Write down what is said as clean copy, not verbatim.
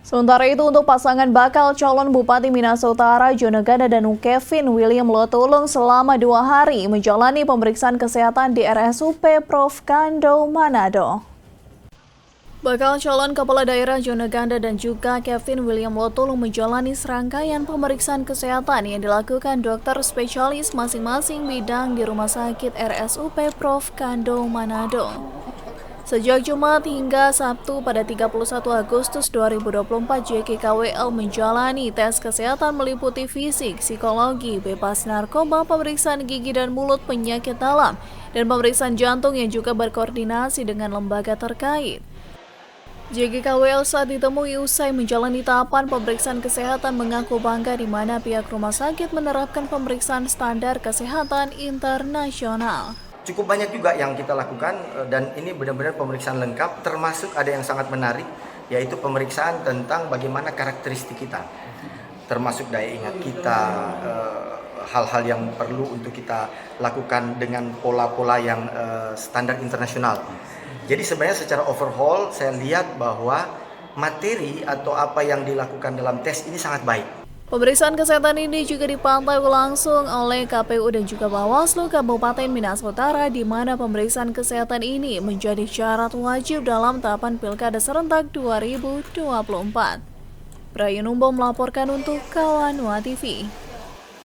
Sementara itu untuk pasangan bakal calon Bupati Minahasa Utara Jonegada dan Kevin William Lotulung selama 2 hari menjalani pemeriksaan kesehatan di RSUP Prof. Kando, Manado. Bakal calon kepala daerah Jonegada dan juga Kevin William Lotulung menjalani serangkaian pemeriksaan kesehatan yang dilakukan dokter spesialis masing-masing bidang di Rumah Sakit RSUP Prof. Kando, Manado. Sejak Jumat hingga Sabtu pada 31 Agustus 2024, JKKWL menjalani tes kesehatan meliputi fisik, psikologi, bebas narkoba, pemeriksaan gigi dan mulut, penyakit dalam, dan pemeriksaan jantung yang juga berkoordinasi dengan lembaga terkait. JKKWL saat ditemui usai menjalani tahapan pemeriksaan kesehatan mengaku bangga di mana pihak rumah sakit menerapkan pemeriksaan standar kesehatan internasional. Cukup banyak juga yang kita lakukan dan ini benar-benar pemeriksaan lengkap, termasuk ada yang sangat menarik yaitu pemeriksaan tentang bagaimana karakteristik kita, termasuk daya ingat kita, hal-hal yang perlu untuk kita lakukan dengan pola-pola yang standar internasional. Jadi sebenarnya secara overall saya lihat bahwa materi atau apa yang dilakukan dalam tes ini sangat baik. Pemeriksaan kesehatan ini juga dipantau langsung oleh KPU dan juga Bawaslu Kabupaten Minahasa Utara, di mana pemeriksaan kesehatan ini menjadi syarat wajib dalam tahapan Pilkada Serentak 2024. Brayunumbo melaporkan untuk Kawanua TV.